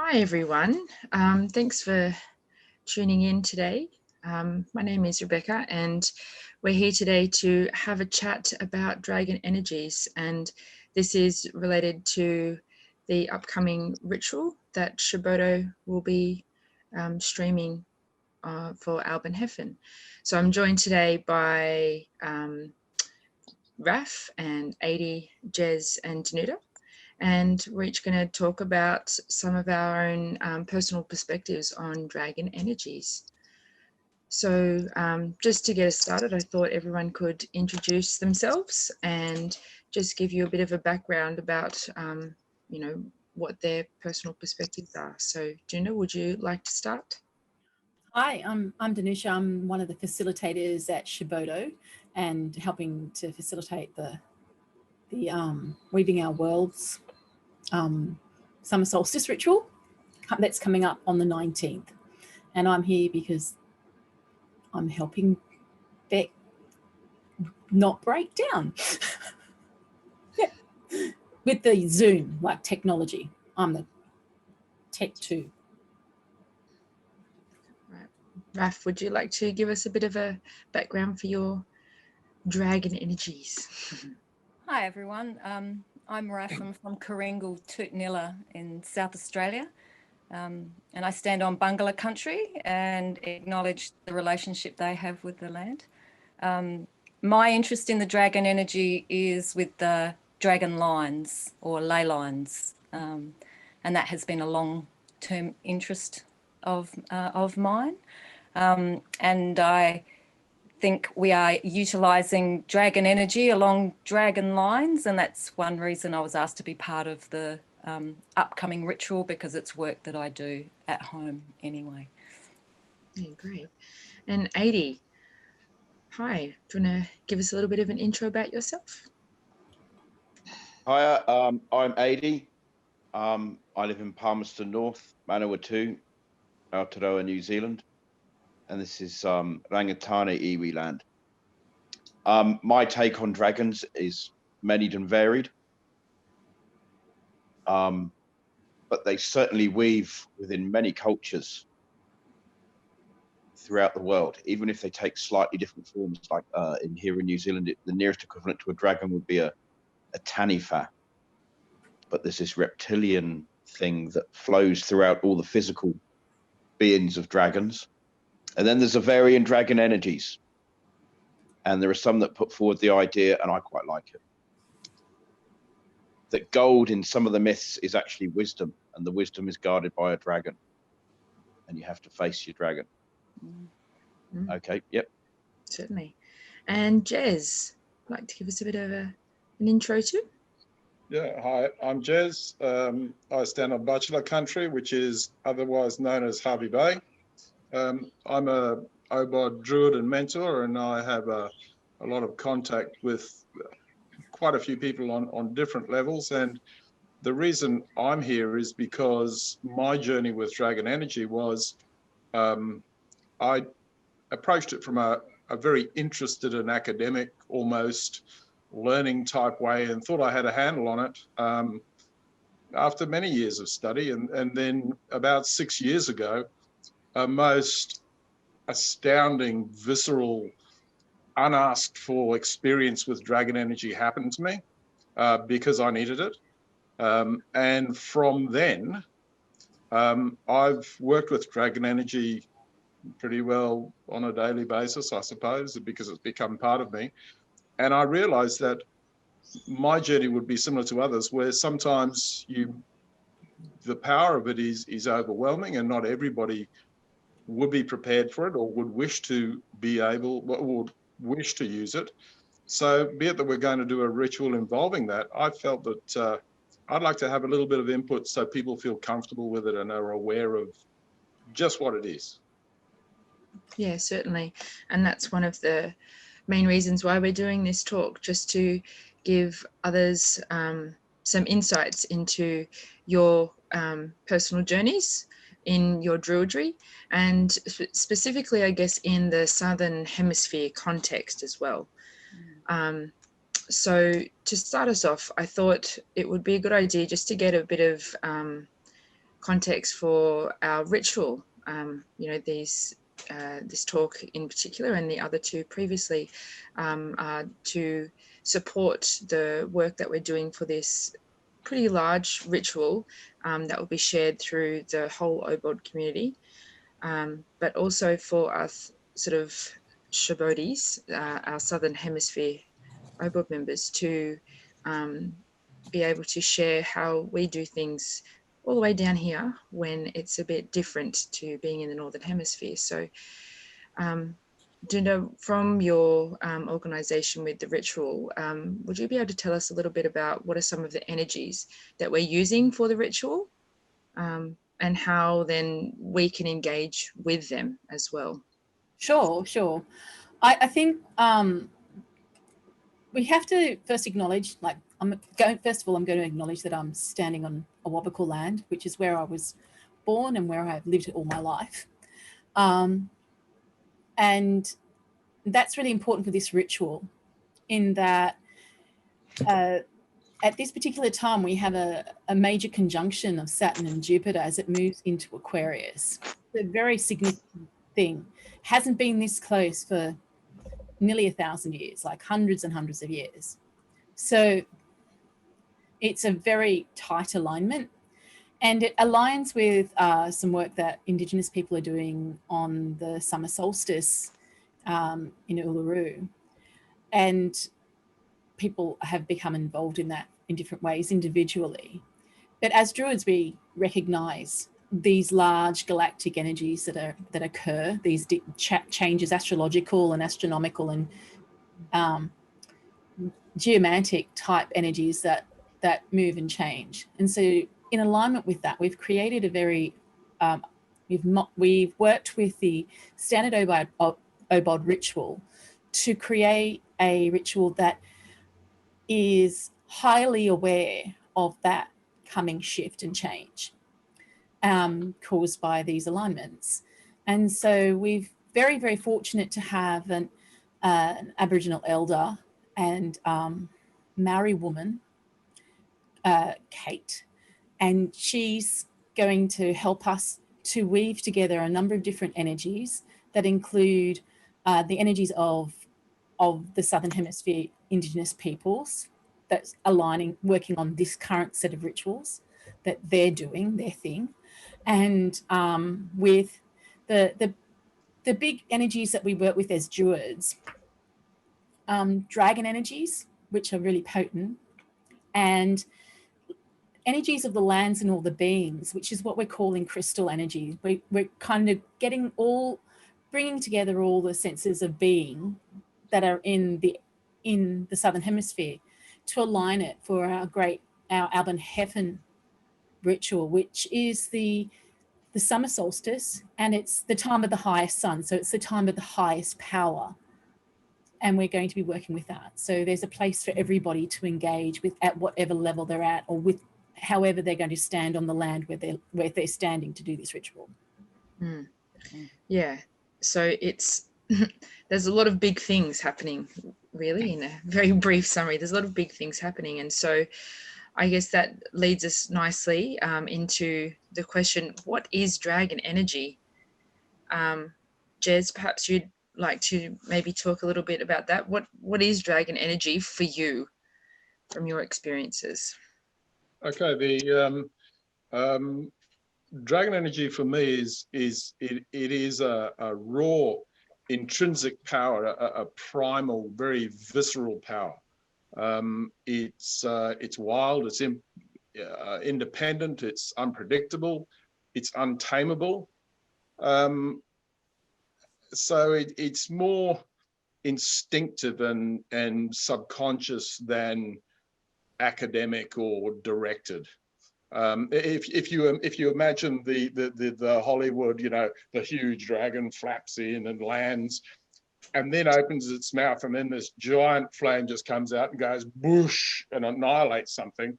Hi everyone, thanks for tuning in today. My name is Rebecca and we're here today to have a chat about dragon energies, and this is related to the upcoming ritual that Shibodo will be streaming for Alban Heffen. So I'm joined today by Raf and Adi, Jez and Danuta. And we're each going to talk about some of our own personal perspectives on dragon energies. So just to get us started, I thought everyone could introduce themselves and just give you a bit of a background about, what their personal perspectives are. So Juna, would you like to start? Hi, I'm Danusha. I'm one of the facilitators at Shibodo and helping to facilitate the Weaving Our Worlds summer solstice ritual that's coming up on the 19th. And I'm here because I'm helping Beck not break down with the Zoom, like technology. I'm the tech too. Right. Raf, would you like to give us a bit of a background for your dragon energies? Hi everyone, I'm Raf. I'm from Coringal, Tootnilla in South Australia, and I stand on Bungala country and acknowledge the relationship they have with the land. My interest in the dragon energy is with the dragon lines or ley lines, and that has been a long-term interest of mine, and I think we are utilising dragon energy along dragon lines, and that's one reason I was asked to be part of the upcoming ritual, because it's work that I do at home anyway. Yeah, great. And Adi, hi, do you want to give us a little bit of an intro about yourself? Hi, I'm Adi. I live in Palmerston North, Manawatu, Aotearoa, New Zealand. And this is Rangatane iwi land. My take on dragons is many and varied, but they certainly weave within many cultures throughout the world, even if they take slightly different forms. Like here in New Zealand, the nearest equivalent to a dragon would be a taniwha, but there's this reptilian thing that flows throughout all the physical beings of dragons. And then there's a varying dragon energies. And there are some that put forward the idea, and I quite like it, that gold in some of the myths is actually wisdom, and the wisdom is guarded by a dragon. And you have to face your dragon. Mm-hmm. Okay, yep. Certainly. And Jez, like to give us a bit of an intro too? Yeah, hi, I'm Jez. I stand on Bachelor country, which is otherwise known as Harvey Bay. I'm a Obod druid and mentor, and I have a lot of contact with quite a few people on different levels. And the reason I'm here is because my journey with dragon energy was, I approached it from a very interested and academic, almost learning type way, and thought I had a handle on it after many years of study. And then about 6 years ago, a most astounding, visceral, unasked for experience with dragon energy happened to me because I needed it. And from then, I've worked with dragon energy pretty well on a daily basis, I suppose, because it's become part of me. And I realized that my journey would be similar to others, where sometimes the power of it is overwhelming, and not everybody would be prepared for it or would wish to be able, would wish to use it. So be it that we're going to do a ritual involving that, I felt that I'd like to have a little bit of input so people feel comfortable with it and are aware of just what it is. Yeah, certainly. And that's one of the main reasons why we're doing this talk, just to give others some insights into your personal journeys in your Druidry, and specifically, I guess, in the Southern Hemisphere context as well. So to start us off, I thought it would be a good idea just to get a bit of context for our ritual. You know, this talk in particular and the other two previously are to support the work that we're doing for this pretty large ritual that will be shared through the whole OBOD community, but also for us sort of Shabodis, our Southern Hemisphere OBOD members, to be able to share how we do things all the way down here when it's a bit different to being in the Northern Hemisphere. So Dunda, from your organisation with the ritual, would you be able to tell us a little bit about what are some of the energies that we're using for the ritual, and how then we can engage with them as well? Sure. I think we have to first acknowledge, like, first of all, I'm going to acknowledge that I'm standing on Awabakal land, which is where I was born and where I've lived all my life. And that's really important for this ritual, in that at this particular time, we have a major conjunction of Saturn and Jupiter as it moves into Aquarius. It's a very significant thing. Hasn't been this close for nearly 1,000 years, like hundreds and hundreds of years. So it's a very tight alignment, and it aligns with some work that Indigenous people are doing on the summer solstice in Uluru. And people have become involved in that in different ways individually. But as Druids, we recognise these large galactic energies that occur, these changes, astrological and astronomical and geomantic type energies that move and change. And so in alignment with that, we've created a very, we've worked with the standard OBOD ritual to create a ritual that is highly aware of that coming shift and change caused by these alignments. And so we've very, very fortunate to have an Aboriginal elder and Maori woman, Kate, and she's going to help us to weave together a number of different energies that include the energies of the Southern Hemisphere Indigenous peoples that's aligning, working on this current set of rituals that they're doing, their thing, and with the big energies that we work with as Druids, dragon energies, which are really potent, and energies of the lands and all the beings, which is what we're calling crystal energy. We're kind of bringing together all the senses of being that are in the Southern Hemisphere to align it for our Alban-Heffen ritual, which is the summer solstice, and it's the time of the highest sun. So it's the time of the highest power. And we're going to be working with that. So there's a place for everybody to engage with at whatever level they're at, or with however they're going to stand on the land where they're standing to do this ritual. Mm. Yeah. So it's there's a lot of big things happening, really, in a very brief summary. There's a lot of big things happening. And so I guess that leads us nicely into the question, what is dragon energy? Jez, perhaps you'd like to maybe talk a little bit about that. What is dragon energy for you from your experiences? Okay, the dragon energy for me is a raw intrinsic power, a primal, very visceral power. It's wild, it's independent, it's unpredictable, it's untamable. So it's more instinctive and subconscious than academic or directed. If you imagine the Hollywood, the huge dragon flaps in and lands, and then opens its mouth, and then this giant flame just comes out and goes whoosh and annihilates something.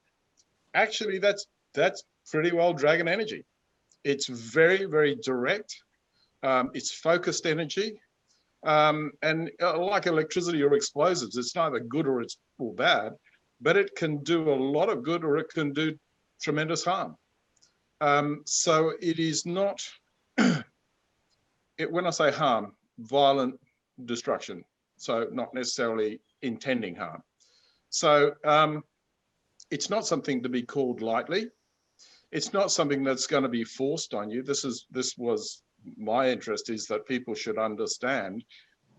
Actually, that's pretty well dragon energy. It's very, very direct. It's focused energy, and like electricity or explosives, it's neither good or bad, but it can do a lot of good or it can do tremendous harm. So it is not, when I say harm, violent destruction. So not necessarily intending harm. So it's not something to be called lightly. It's not something that's going to be forced on you. This was my interest, is that people should understand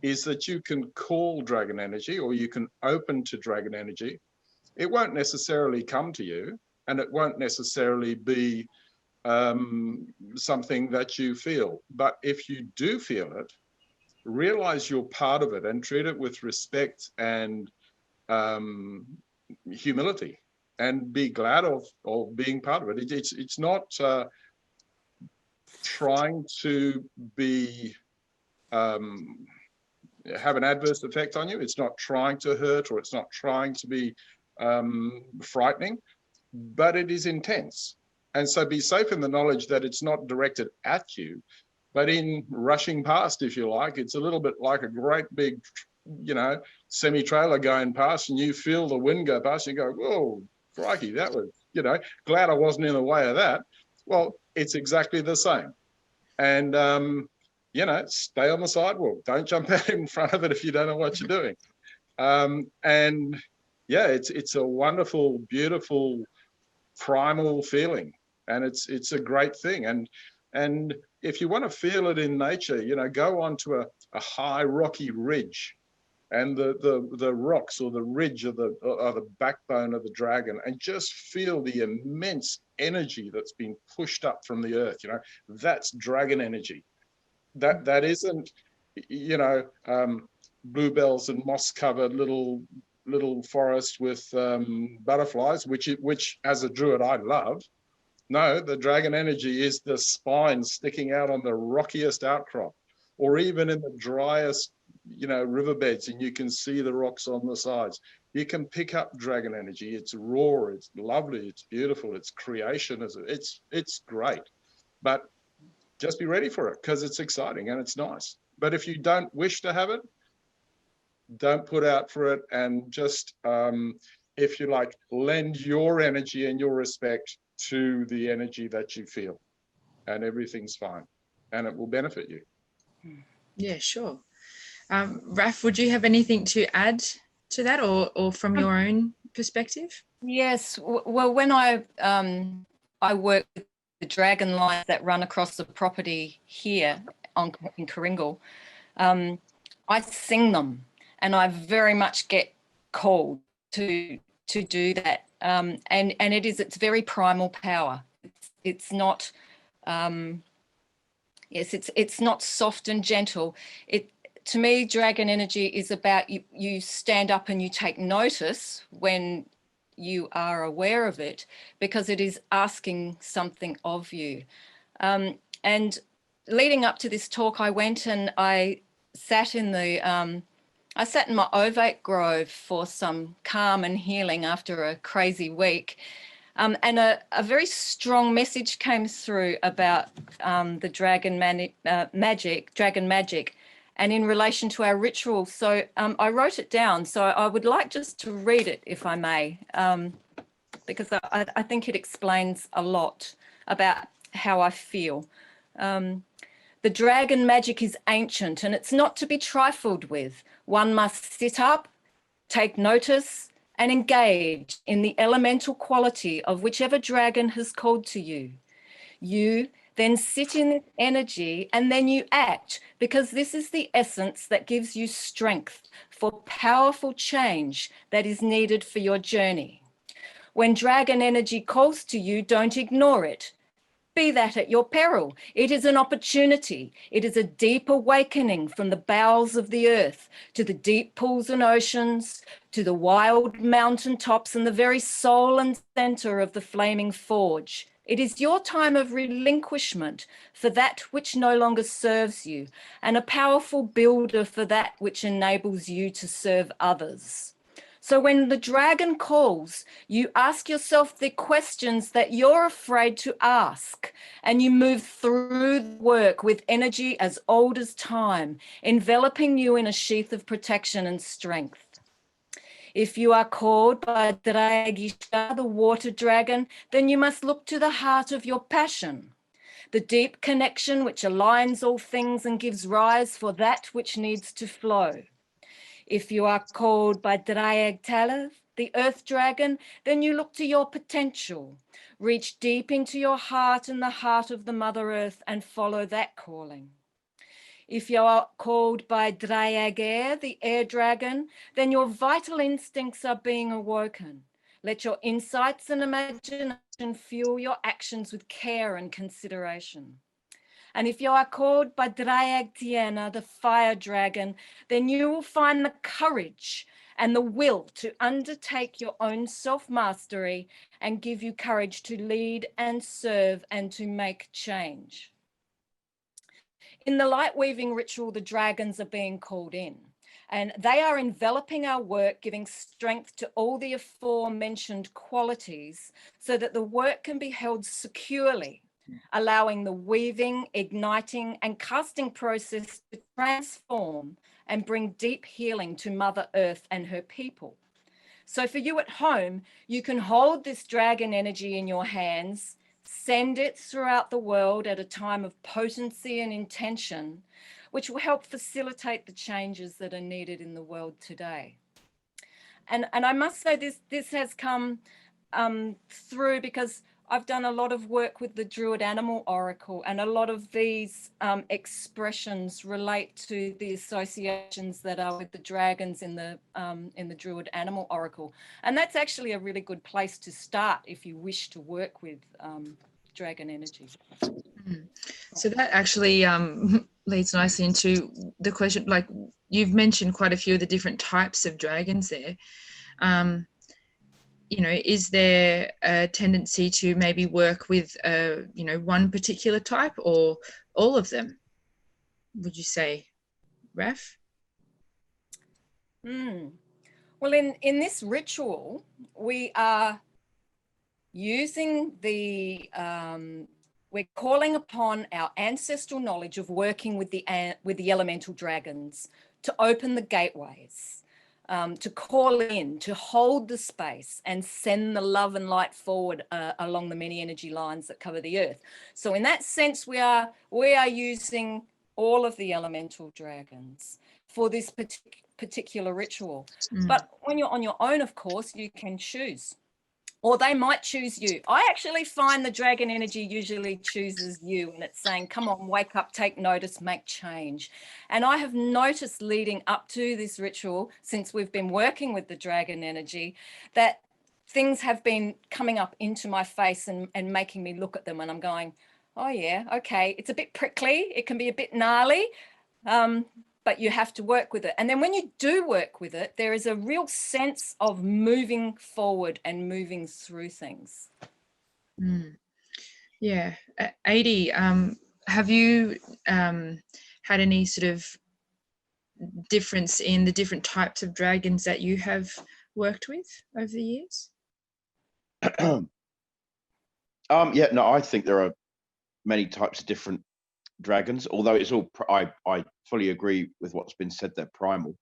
is that you can call dragon energy, or you can open to dragon energy. It won't necessarily come to you, and it won't necessarily be something that you feel. But if you do feel it, realize you're part of it and treat it with respect and humility, and be glad of being part of it. It's not trying to be have an adverse effect on you. It's not trying to hurt, or it's not trying to be frightening, but it is intense. And so be safe in the knowledge that it's not directed at you, but in rushing past, if you like. It's a little bit like a great big, semi-trailer going past, and you feel the wind go past, you go, whoa, crikey, that was, glad I wasn't in the way of that. Well, it's exactly the same. And, stay on the sidewalk. Don't jump out in front of it if you don't know what you're doing. And yeah, it's a wonderful, beautiful, primal feeling, and it's a great thing. And if you want to feel it in nature, go onto a high rocky ridge, and the rocks or the ridge are the backbone of the dragon, and just feel the immense energy that's been pushed up from the earth. That's dragon energy. That isn't, bluebells and moss covered little forest with butterflies, which as a druid I love. No, the dragon energy is the spine sticking out on the rockiest outcrop, or even in the driest, riverbeds, and you can see the rocks on the sides. You can pick up dragon energy. It's raw, it's lovely, it's beautiful, it's creation, it's great. But just be ready for it, because it's exciting and it's nice. But if you don't wish to have it, don't put out for it, and just, if you like, lend your energy and your respect to the energy that you feel, and everything's fine, and it will benefit you. Yeah, sure. Raf, would you have anything to add to that, or from your own perspective? Yes. Well, when I work with the dragon lines that run across the property here in Coringal, I sing them, and I very much get called to do that. And it's very primal power. It's not it's not soft and gentle. To me, dragon energy is about you stand up and you take notice when you are aware of it, because it is asking something of you. And leading up to this talk, I went and I sat in my ovate grove for some calm and healing after a crazy week. And a very strong message came through about the dragon magic, and in relation to our ritual. So I wrote it down. So I would like just to read it, if I may, because I think it explains a lot about how I feel. The dragon magic is ancient, and it's not to be trifled with. One must sit up, take notice, and engage in the elemental quality of whichever dragon has called to you. You then sit in this energy, and then you act, because this is the essence that gives you strength for powerful change that is needed for your journey. When dragon energy calls to you, don't ignore it. Be that at your peril. It is an opportunity. It is a deep awakening from the bowels of the earth to the deep pools and oceans, to the wild mountain tops and the very soul and center of the flaming forge. It is your time of relinquishment for that which no longer serves you, and a powerful builder for that which enables you to serve others. So when the dragon calls, you ask yourself the questions that you're afraid to ask, and you move through the work with energy as old as time, enveloping you in a sheath of protection and strength. If you are called by Dragisha, the water dragon, then you must look to the heart of your passion, the deep connection which aligns all things and gives rise for that which needs to flow. If you are called by Drayagtalav, the earth dragon, then you look to your potential, reach deep into your heart and the heart of the Mother Earth and follow that calling. If you are called by Drayagair, the air dragon, then your vital instincts are being awoken. Let your insights and imagination fuel your actions with care and consideration. And if you are called by Drayagtiana, the fire dragon, then you will find the courage and the will to undertake your own self-mastery and give you courage to lead and serve and to make change. In the light weaving ritual, the dragons are being called in, and they are enveloping our work, giving strength to all the aforementioned qualities so that the work can be held securely, allowing the weaving, igniting, and casting process to transform and bring deep healing to Mother Earth and her people. So for you at home, you can hold this dragon energy in your hands, send it throughout the world at a time of potency and intention, which will help facilitate the changes that are needed in the world today. And I must say this has come through because I've done a lot of work with the Druid Animal Oracle, and a lot of these expressions relate to the associations that are with the dragons in the Druid Animal Oracle. And that's actually a really good place to start if you wish to work with dragon energy. So that actually leads nicely into the question, like you've mentioned quite a few of the different types of dragons there. You know, is there a tendency to maybe work with, you know, one particular type or all of them, would you say, Raf? Well, in this ritual, we are using the, we're calling upon our ancestral knowledge of working with the elemental dragons to open the gateways. To call in, to hold the space and send the love and light forward along the many energy lines that cover the earth. So in that sense, we are using all of the elemental dragons for this particular ritual. But when you're on your own, of course, you can choose. Or they might choose you. I actually find the dragon energy usually chooses you, and it's saying, come on, wake up, take notice, make change. And I have noticed leading up to this ritual, since we've been working with the dragon energy, that things have been coming up into my face and making me look at them, and I'm going, oh yeah, okay, it's a bit prickly, it can be a bit gnarly, but you have to work with it. And then when you do work with it, there is a real sense of moving forward and moving through things. Yeah. Adi, have you had any sort of difference in the different types of dragons that you have worked with over the years? Yeah, no, I think there are many types of different dragons, although it's all, I fully agree with what's been said there, primal.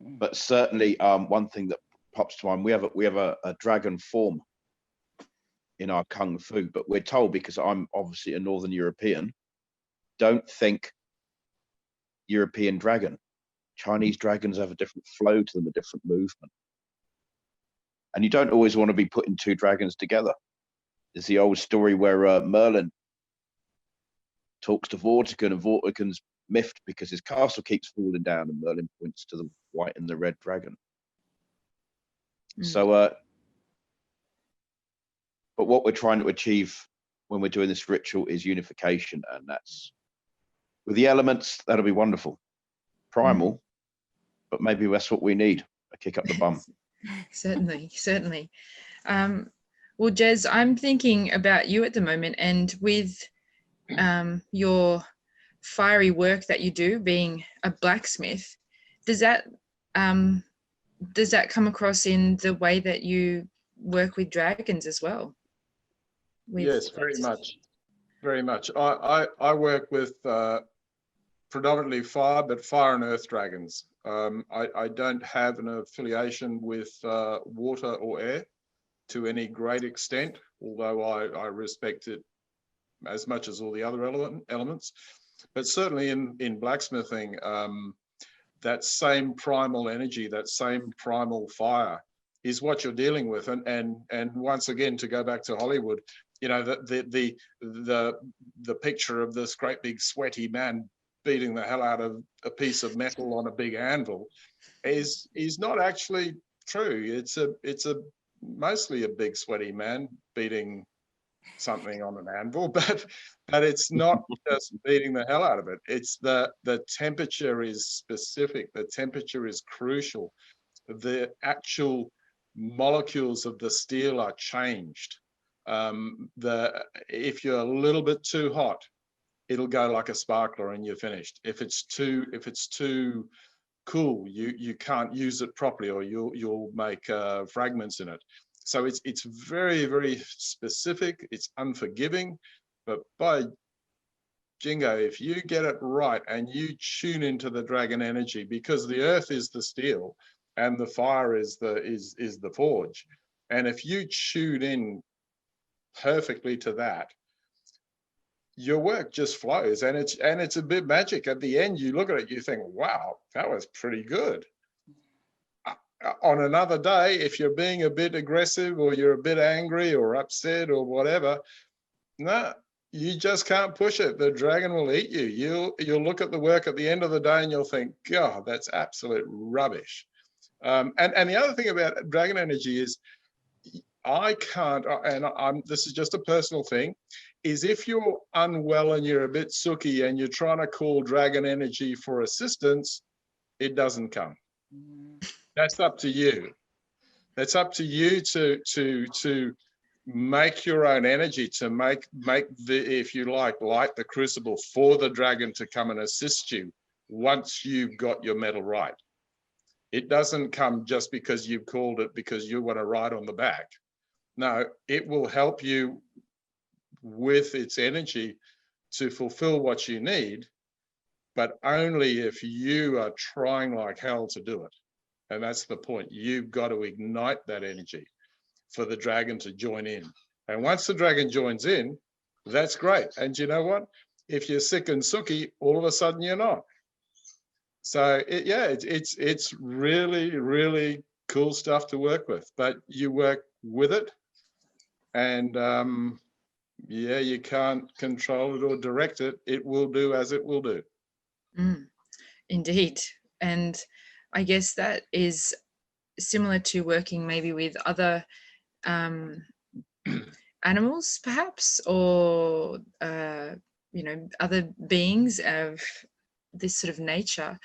But certainly one thing that pops to mind, we have a dragon form in our kung fu, but we're told, because I'm obviously a Northern European, don't think European dragon. Chinese dragons have a different flow to them, a different movement. And you don't always want to be putting two dragons together. There's the old story where Merlin talks to Vortigern, and Vortigern's miffed because his castle keeps falling down, and Merlin points to the white and the red dragon. So, but what we're trying to achieve when we're doing this ritual is unification, and that's with the elements. That'll be wonderful, primal, but maybe that's what we need, a kick up the bum. Certainly. Well, Jez, I'm thinking about you at the moment, and with your fiery work that you do, being a blacksmith, does that come across in the way that you work with dragons as well? Yes, very much. I work with predominantly fire, but fire and earth dragons. I don't have an affiliation with water or air to any great extent, although I respect it as much as all the other elements. But certainly in blacksmithing, that same primal energy, that same primal fire is what you're dealing with. And once again, to go back to Hollywood, you know, the picture of this great big sweaty man beating the hell out of a piece of metal on a big anvil is not actually true. It's mostly a big sweaty man beating something on an anvil, but it's not just beating the hell out of it. It's the temperature is specific. The temperature is crucial. The actual molecules of the steel are changed. If you're a little bit too hot, it'll go like a sparkler and you're finished. If it's too cool, you can't use it properly, or you'll make fragments in it. So it's very, very specific. It's unforgiving, but by jingo, if you get it right and you tune into the dragon energy, because the earth is the steel and the fire is the forge, and if you tune in perfectly to that, your work just flows, and it's a bit magic. At the end, you look at it, you think, wow, that was pretty good. On another day, if you're being a bit aggressive or you're a bit angry or upset or whatever, no, you just can't push it. The dragon will eat you. You'll look at the work at the end of the day and you'll think, God, that's absolute rubbish. And the other thing about dragon energy is, I can't, and this is just a personal thing, is if you're unwell and you're a bit sooky and you're trying to call dragon energy for assistance, it doesn't come. That's up to you. That's up to you to make your own energy, to make the, if you like, light the crucible for the dragon to come and assist you once you've got your metal right. It doesn't come just because you've called it because you want to ride on the back. No, it will help you with its energy to fulfill what you need, but only if you are trying like hell to do it. And that's the point. You've got to ignite that energy for the dragon to join in. And once the dragon joins in, that's great. And you know what? If you're sick and sooky, all of a sudden you're not. So it's really, really cool stuff to work with. But you work with it, and you can't control it or direct it. It will do as it will do. Indeed. And I guess that is similar to working maybe with other animals, perhaps, or other beings of this sort of nature.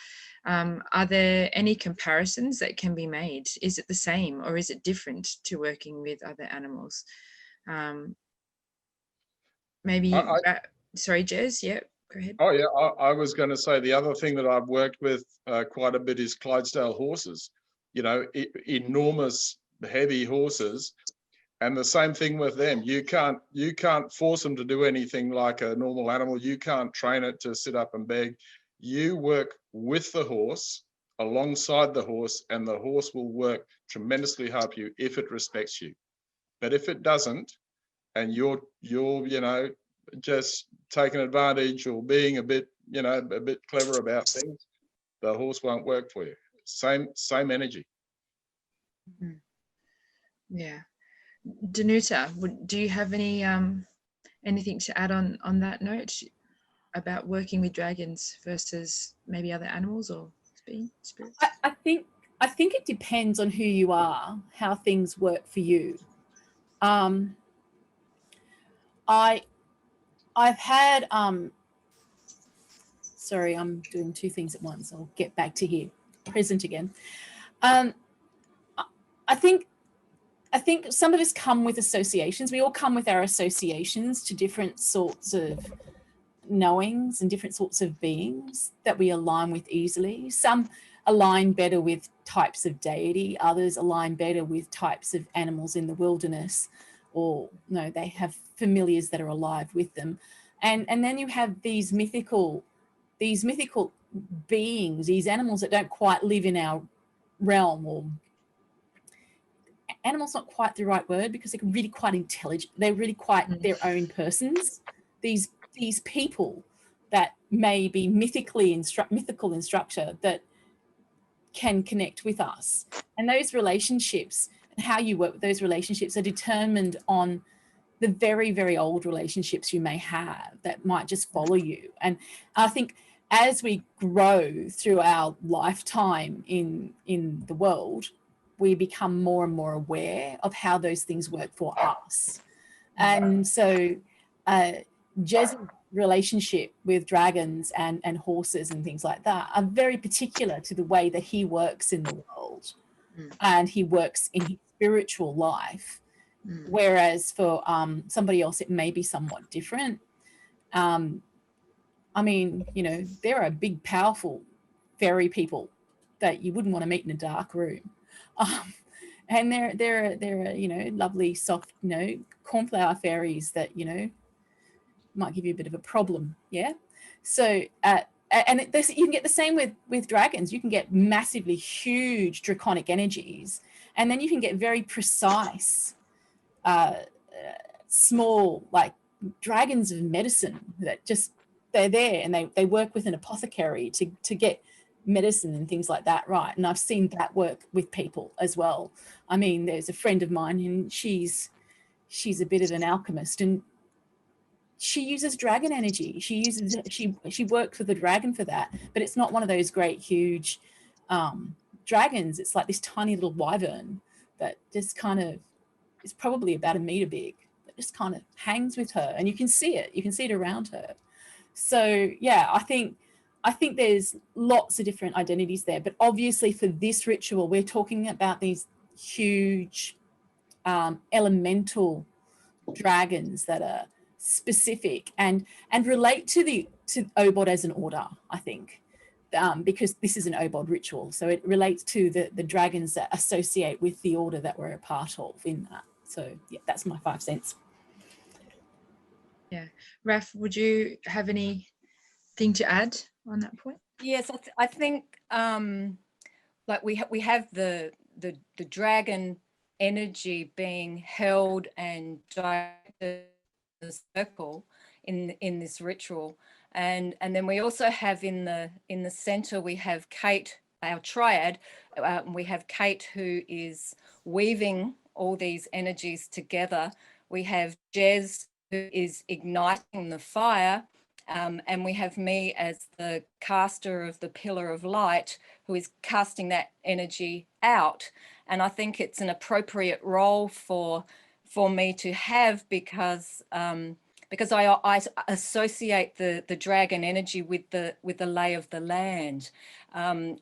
Are there any comparisons that can be made? Is it the same or is it different to working with other animals? Maybe, sorry, Jez, yeah, go ahead. Oh yeah, I was going to say the other thing that I've worked with quite a bit is Clydesdale horses. You know, enormous, heavy horses, and the same thing with them. You can't force them to do anything like a normal animal. You can't train it to sit up and beg. You work with the horse, alongside the horse, and the horse will work tremendously hard for you if it respects you. But if it doesn't, and you're just taking advantage or being a bit clever about things, the horse won't work for you. Same energy. Mm-hmm. Yeah. Danuta, do you have any anything to add on that note about working with dragons versus maybe other animals or spirits? I think it depends on who you are, how things work for you. I've had sorry, I'm doing two things at once. I'll get back to here, present again. I think some of us come with associations. We all come with our associations to different sorts of knowings and different sorts of beings that we align with easily. Some align better with types of deity, others align better with types of animals in the wilderness, or no, they have familiars that are alive with them. And then you have these mythical these mythical beings, these animals that don't quite live in our realm, or animals not quite the right word, because they're really quite intelligent. They're really quite their own persons. These people that may be mythical in structure that can connect with us. And those relationships and how you work with those relationships are determined on the very, very old relationships you may have that might just follow you. And I think as we grow through our lifetime in the world, we become more and more aware of how those things work for us. And so Jez's relationship with dragons and horses and things like that are very particular to the way that he works in the world and he works in his spiritual life. Whereas for somebody else, it may be somewhat different. I mean, you know, there are big, powerful fairy people that you wouldn't want to meet in a dark room. And there are, you know, lovely, soft, you know, cornflower fairies that, you know, might give you a bit of a problem. Yeah. So, and you can get the same with dragons. You can get massively huge draconic energies, and then you can get very precise, small, like dragons of medicine that just, they're there and they work with an apothecary to get medicine and things like that, right? And I've seen that work with people as well. I mean, there's a friend of mine and she's a bit of an alchemist, and she uses dragon energy. She worked with the dragon for that, but it's not one of those great huge dragons. It's like this tiny little wyvern that just kind of is probably about 1 meter big, that just kind of hangs with her, and you can see it around her. So yeah, I think there's lots of different identities there, but obviously for this ritual, we're talking about these huge elemental dragons that are specific and relate to Obod as an order, I think, because this is an Obod ritual. So it relates to the dragons that associate with the order that we're a part of in that. So yeah, that's my 5 cents. Yeah. Raf, would you have anything to add on that point? Yes, I think like we have the dragon energy being held and directed in the circle in this ritual, and then we also have in the center we have Kate, our triad. We have Kate, who is weaving all these energies together. We have Jez, who is igniting the fire. And we have me as the caster of the pillar of light, who is casting that energy out. And I think it's an appropriate role for me to have because I associate the dragon energy with the lay of the land. And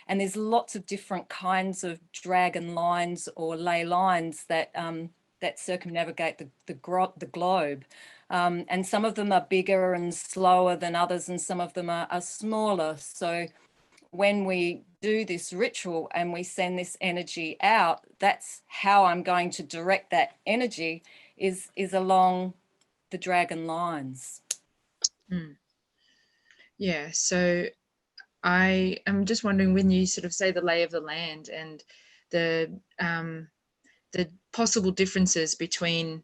there's lots of different kinds of dragon lines or ley lines that circumnavigate the globe. And some of them are bigger and slower than others, and some of them are smaller. So when we do this ritual and we send this energy out, that's how I'm going to direct that energy is along the dragon lines. Yeah, so I am just wondering, when you sort of say the lay of the land and the possible differences between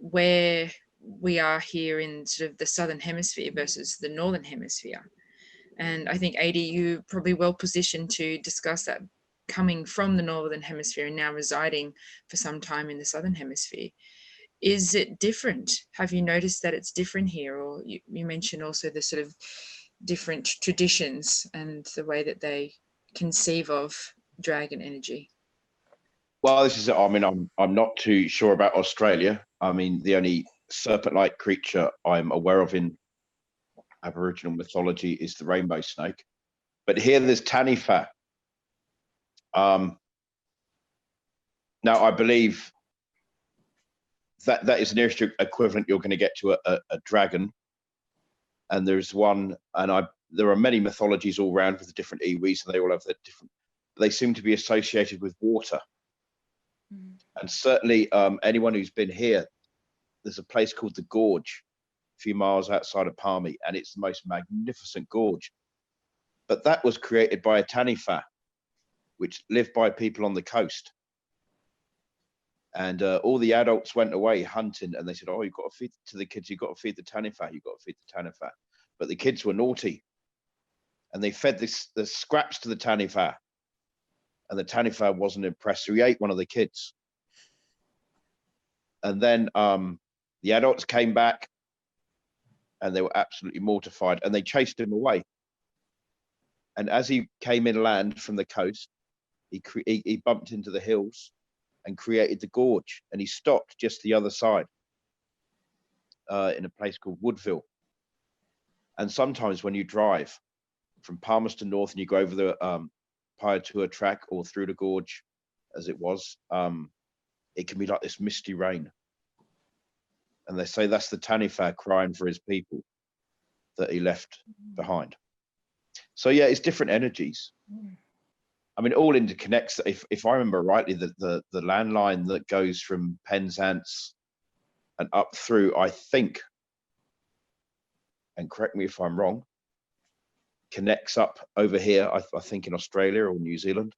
where we are here in sort of the southern hemisphere versus the northern hemisphere. And I think, Adi, you're probably well positioned to discuss that, coming from the northern hemisphere and now residing for some time in the southern hemisphere. Is it different? Have you noticed that it's different here? Or you mentioned also the sort of different traditions and the way that they conceive of dragon energy. Well, this is, I mean, I'm not too sure about Australia. I mean, the only serpent-like creature I'm aware of in Aboriginal mythology is the rainbow snake. But here there's Tanifa. Now, I believe that is the nearest equivalent you're going to get to a dragon. And there's one, and there are many mythologies all around with the different iwis, and they all have their different, they seem to be associated with water. And certainly anyone who's been here, there's a place called the Gorge, few miles outside of Palmy, and it's the most magnificent gorge. But that was created by a taniwha, which lived by people on the coast. And all the adults went away hunting, and they said, "Oh, you've got to feed to the kids. You've got to feed the taniwha. You've got to feed the taniwha." But the kids were naughty, and they fed the scraps to the taniwha, and the taniwha wasn't impressed, so he ate one of the kids. And then the adults came back, and they were absolutely mortified, and they chased him away. And as he came inland from the coast, he bumped into the hills and created the gorge, and he stopped just the other side in a place called Woodville. And sometimes when you drive from Palmerston North and you go over the Paiatua track or through the gorge, as it was, it can be like this misty rain. And they say that's the taniwha crying for his people that he left behind. So yeah, it's different energies. I mean, all interconnects. If I remember rightly, the landline that goes from Penzance and up through, I think, and correct me if I'm wrong, connects up over here, I think in Australia or New Zealand.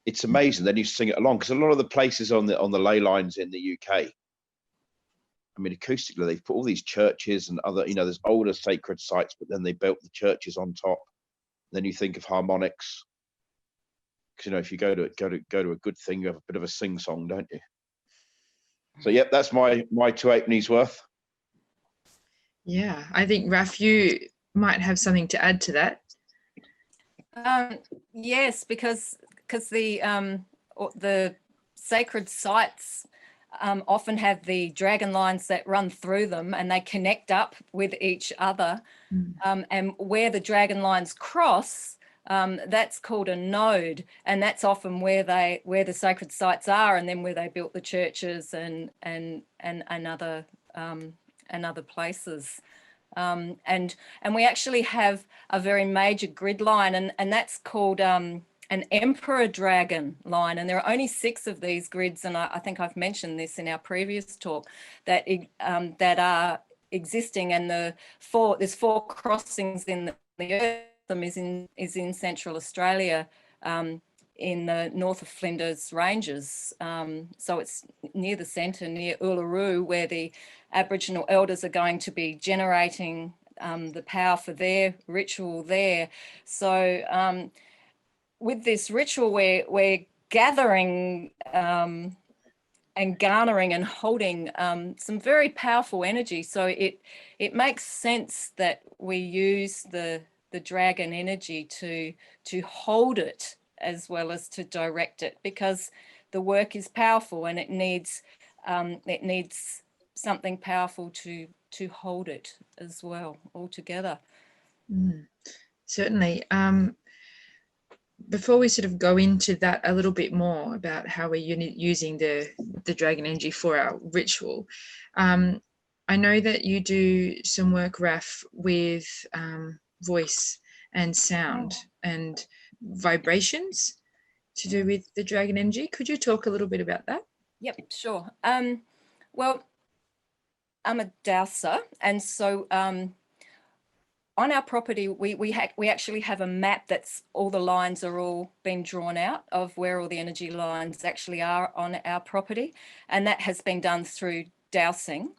It's amazing. Then you sing it along, because a lot of the places on the ley lines in the UK, I mean, acoustically, they've put all these churches and other, there's older sacred sites, but then they built the churches on top. Then you think of harmonics, because if you go to a good thing, you have a bit of a sing song, don't you? So yep, that's my 2 halfpennies worth. Yeah, I think Raf, you might have something to add to that. Yes, because the sacred sites often have the dragon lines that run through them, and they connect up with each other. And where the dragon lines cross, that's called a node, and that's often where the sacred sites are, and then where they built the churches and other places. And we actually have a very major grid line, and that's called an emperor dragon line, and there are only 6 of these grids, and I think I've mentioned this in our previous talk, that are existing, and there's 4 crossings in the earth. Is in Central Australia, in the north of Flinders Ranges, so it's near the centre, near Uluru, where the Aboriginal elders are going to be generating the power for their ritual there. So with this ritual, we're gathering and garnering and holding some very powerful energy. So it makes sense that we use the dragon energy to hold it as well as to direct it, because the work is powerful, and it needs something powerful to hold it as well altogether. Certainly. Before we sort of go into that a little bit more about how we're using the dragon energy for our ritual, I know that you do some work, Raf, with voice and sound and vibrations to do with the dragon energy. Could you talk a little bit about that? Yep, sure. Well, I'm a dowser, and so on our property, we actually have a map that's all the lines are all been drawn out of where all the energy lines actually are on our property, and that has been done through dowsing.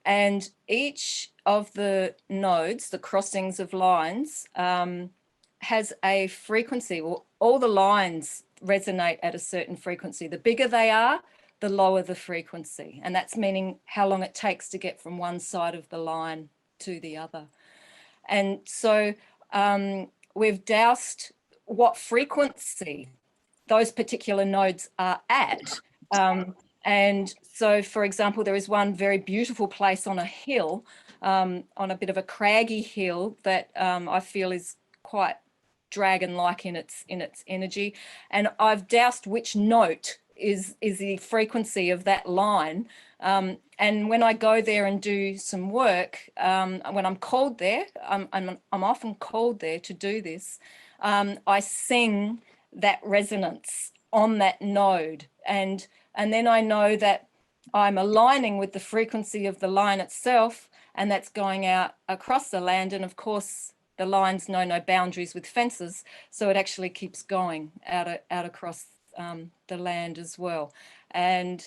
And each of the nodes, the crossings of lines, has a frequency. Well, all the lines resonate at a certain frequency. The bigger they are, the lower the frequency, and that's meaning how long it takes to get from one side of the line to the other. And so we've dowsed what frequency those particular nodes are at. And so, for example, there is one very beautiful place on a hill, on a bit of a craggy hill, that I feel is quite dragon-like in its energy. And I've dowsed which note is the frequency of that line. And when I go there and do some work, when I'm called there, I'm often called there to do this, I sing that resonance on that node. And then I know that I'm aligning with the frequency of the line itself, and that's going out across the land. And of course, the lines know no boundaries with fences, so it actually keeps going out across the land as well. And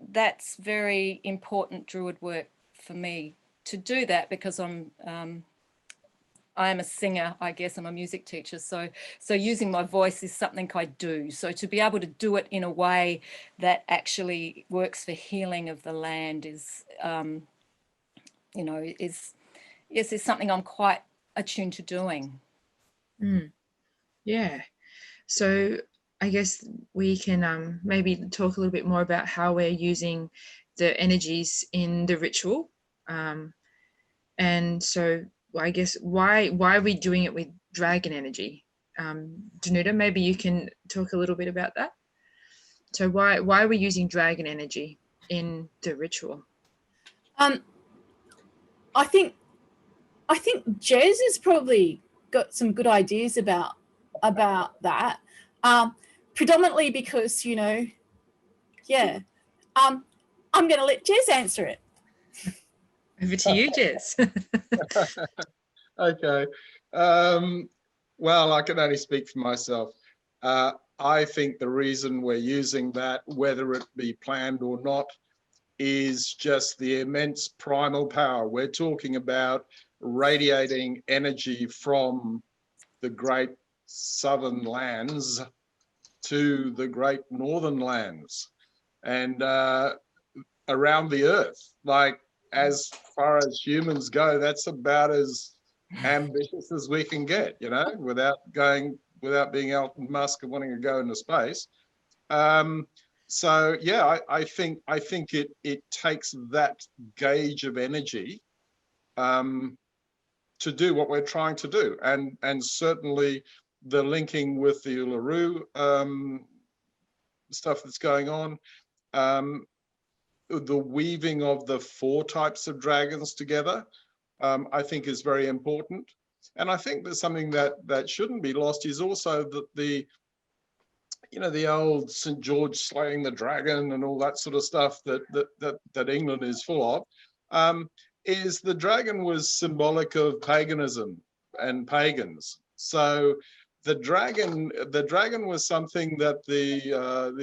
that's very important Druid work for me to do that, because I am a singer, I guess. I'm a music teacher. So using my voice is something I do. So to be able to do it in a way that actually works for healing of the land is, you know, is something I'm quite attuned to doing. Yeah. So I guess we can maybe talk a little bit more about how we're using the energies in the ritual. And so I guess why are we doing it with dragon energy? Danuta, maybe you can talk a little bit about that. So why are we using dragon energy in the ritual? I think Jez has probably got some good ideas about that. Predominantly because, you know, yeah. I'm going to let Jez answer it. Over to you, Jez. Okay. Well, I can only speak for myself. I think the reason we're using that, whether it be planned or not, is just the immense primal power. We're talking about radiating energy from the great southern lands to the great northern lands and around the earth. Like, as far as humans go, that's about as ambitious as we can get, you know, without being Elon Musk and wanting to go into space. So yeah, I think it takes that gauge of energy to do what we're trying to do, and certainly the linking with the Uluru stuff that's going on, the weaving of the 4 types of dragons together, I think is very important. And I think there's something that shouldn't be lost is also that the old St. George slaying the dragon and all that sort of stuff that England is full of, is the dragon was symbolic of paganism and pagans. So the dragon was something that the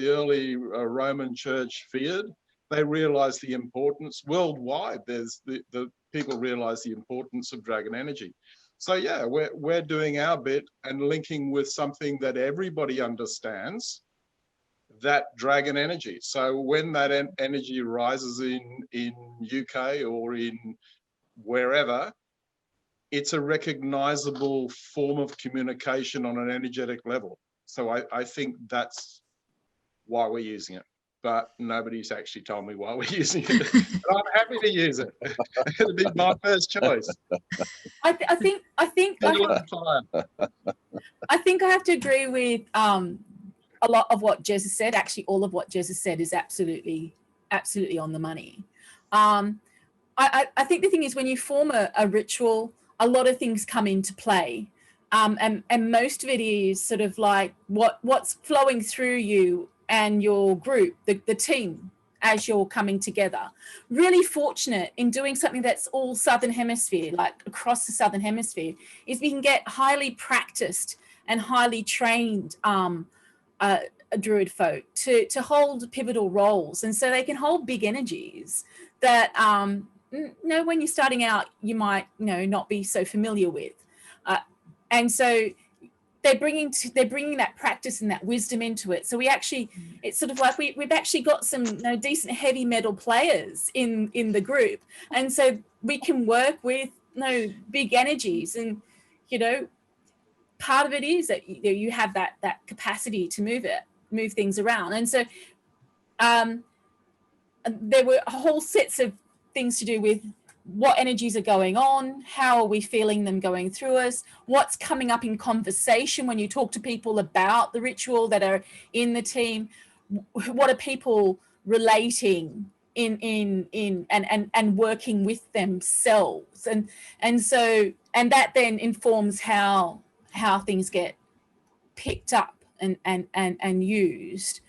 early Roman Church feared. They realized the importance worldwide. There's the people realize the importance of dragon energy. So yeah, we're doing our bit and linking with something that everybody understands, that dragon energy. So when that energy rises in UK or in wherever, it's a recognizable form of communication on an energetic level. So I think that's why we're using it. But nobody's actually told me why we're using it. But I'm happy to use it. It'll be my first choice. I think I have to agree with a lot of what Jez has said. Actually, all of what Jez has said is absolutely on the money. I think the thing is, when you form a ritual, a lot of things come into play. And most of it is sort of like what's flowing through you and your group, the team, as you're coming together. Really fortunate in doing something that's all Southern Hemisphere, like across the Southern Hemisphere, is we can get highly practiced and highly trained Druid folk to hold pivotal roles. And so they can hold big energies that, when you're starting out, you might, not be so familiar with. And so they're bringing that practice and that wisdom into it. So it's sort of like we've actually got some decent heavy metal players in the group, and so we can work with big energies, and part of it is that you have that capacity to move things around. And so there were whole sets of things to do with what energies are going on, how are we feeling them going through us, what's coming up in conversation when you talk to people about the ritual that are in the team, what are people relating in and working with themselves, and that then informs how things get picked up and used.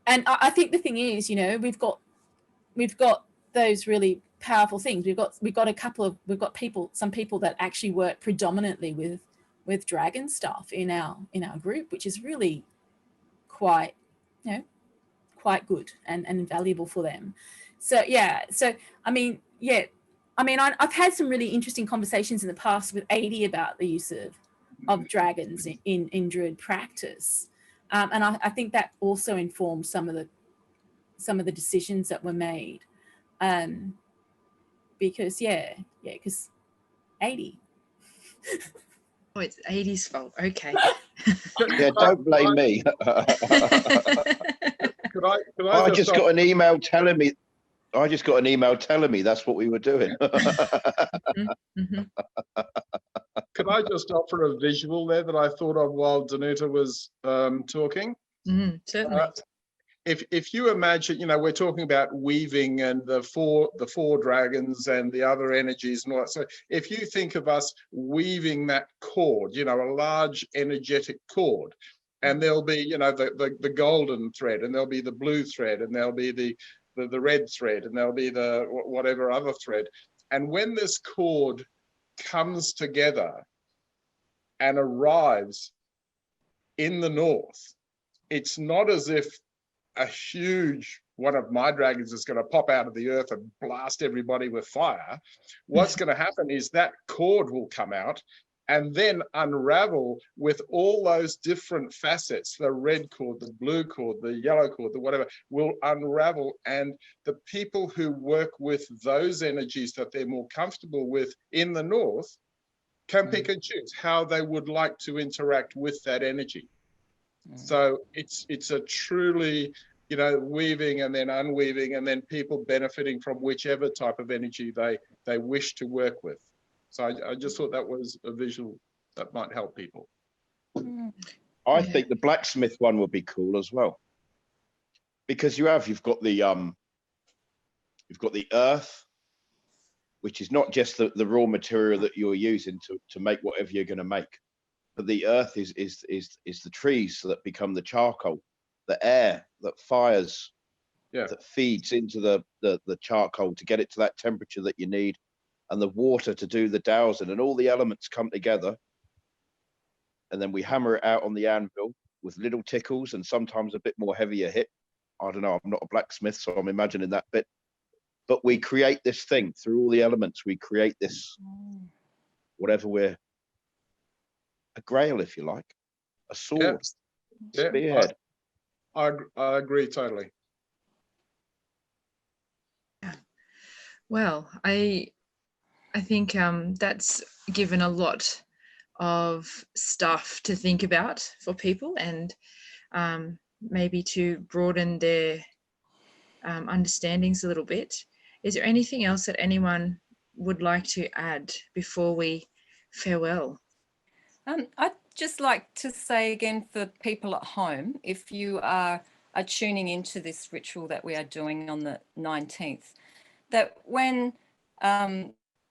And I think the thing is, you know, we've got those really powerful things. We've got some people that actually work predominantly with dragon stuff in our group, which is really quite, you know, quite good and valuable for them. So yeah, so I mean, yeah, I mean, I've had some really interesting conversations in the past with Adi about the use of dragons in Druid practice, and I think that also informed some of the decisions that were made, because because Adi. Oh, it's 80's fault. Okay. Yeah, don't blame me. Could I I just got an email telling me. That's what we were doing. Mm-hmm. Could I just offer a visual there that I thought of while Danuta was talking? Mm-hmm. Certainly. If you imagine, you know, we're talking about weaving and the four dragons and the other energies and all that. So if you think of us weaving that cord, you know, a large energetic cord, and there'll be, you know, the golden thread, and there'll be the blue thread, and there'll be the red thread, and there'll be the whatever other thread. And when this cord comes together and arrives in the north, it's not as if a huge one of my dragons is going to pop out of the earth and blast everybody with fire. What's going to happen is that cord will come out and then unravel with all those different facets. The red cord, the blue cord, the yellow cord, the whatever, will unravel. And the people who work with those energies that they're more comfortable with in the north can pick and choose how they would like to interact with that energy. So it's a truly, you know, weaving and then unweaving, and then people benefiting from whichever type of energy they wish to work with. So I just thought that was a visual that might help people. I think the blacksmith one would be cool as well, because you've got the earth, which is not just the raw material that you're using to make whatever you're going to make. But the earth is the trees that become the charcoal, the air that fires, that feeds into the charcoal to get it to that temperature that you need, and the water to do the dowsing, and all the elements come together. And then we hammer it out on the anvil with little tickles and sometimes a bit more heavier hit. I don't know, I'm not a blacksmith, so I'm imagining that bit. But we create this thing through all the elements. We create this, whatever a grail, if you like, a sword, spearhead. I agree totally. Yeah. Well, I think that's given a lot of stuff to think about for people, and maybe to broaden their understandings a little bit. Is there anything else that anyone would like to add before we farewell? I'd just like to say again for people at home, if you are tuning into this ritual that we are doing on the 19th, that when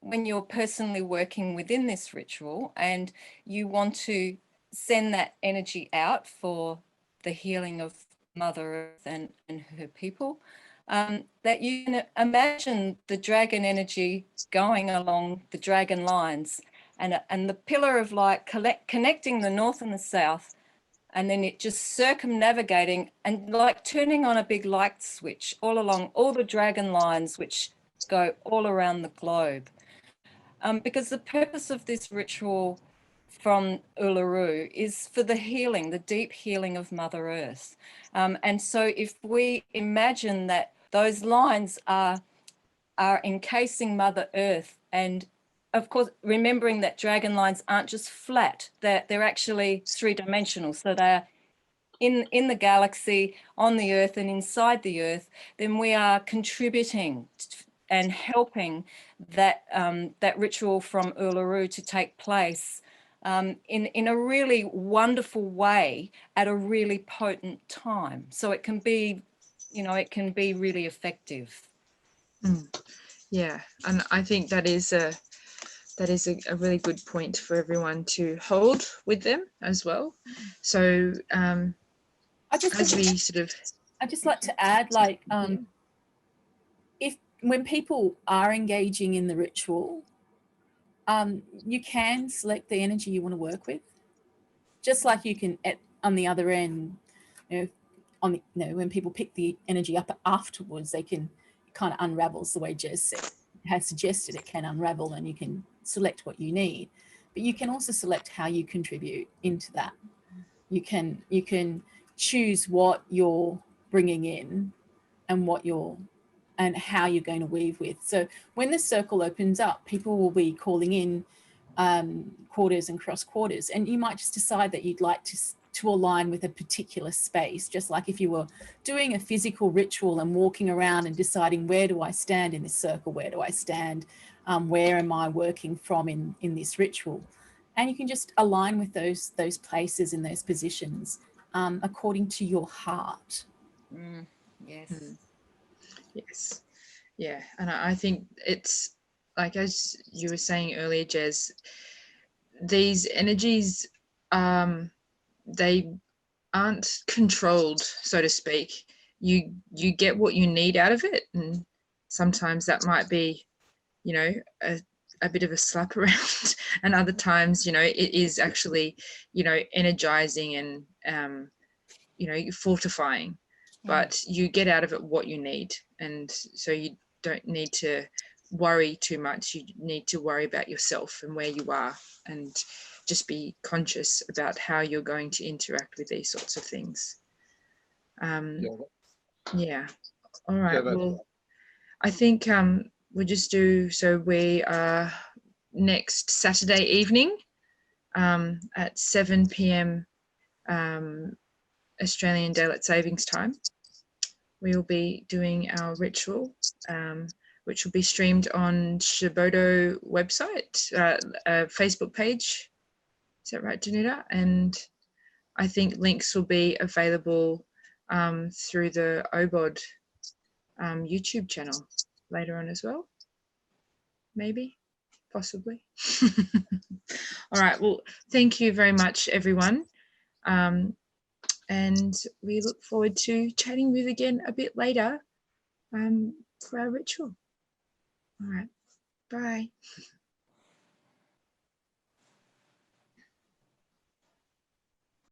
you're personally working within this ritual and you want to send that energy out for the healing of Mother Earth and her people, that you can imagine the dragon energy going along the dragon lines, and the pillar of light connecting the north and the south, and then it just circumnavigating and like turning on a big light switch all along all the dragon lines, which go all around the globe. Because the purpose of this ritual from Uluru is for the healing, the deep healing of Mother Earth. And so if we imagine that those lines are encasing Mother Earth, and of course, remembering that dragon lines aren't just flat, they're actually three-dimensional. So they're in the galaxy, on the Earth and inside the Earth, then we are contributing and helping that ritual from Uluru to take place in a really wonderful way at a really potent time. So it can be, it can be really effective. Yeah, and I think that is a really good point for everyone to hold with them as well. So as we sort of I'd just like to add, like, when people are engaging in the ritual, you can select the energy you want to work with, just like you can on the other end, when people pick the energy up afterwards, they can kind of unravels the way Jez has suggested. It can unravel and you can select what you need, but you can also select how you contribute into that. You can choose what you're bringing in and how you're going to weave with. So when the circle opens up, people will be calling in quarters and cross quarters, and you might just decide that you'd like to align with a particular space, just like if you were doing a physical ritual and walking around and deciding, where do I stand in this circle? Where do I stand? Where am I working from in this ritual? And you can just align with those places and those positions according to your heart. Yes. Yes. Yeah. And I think it's like, as you were saying earlier, Jez, these energies, they aren't controlled, so to speak. You get what you need out of it. And sometimes that might be, a bit of a slap around, and other times, it is actually, energizing and, fortifying. But you get out of it what you need. And so you don't need to worry too much. You need to worry about yourself and where you are, and just be conscious about how you're going to interact with these sorts of things. Yeah. All right. Well, I think we'll just do, so we are next Saturday evening at 7 p.m. Australian Daylight Savings Time. We will be doing our ritual, which will be streamed on Shibodo website, Facebook page. Is that right, Danuta? And I think links will be available through the OBOD YouTube channel later on as well. Maybe, possibly. All right. Well, thank you very much, everyone. And we look forward to chatting with you again a bit later for our ritual. All right. Bye.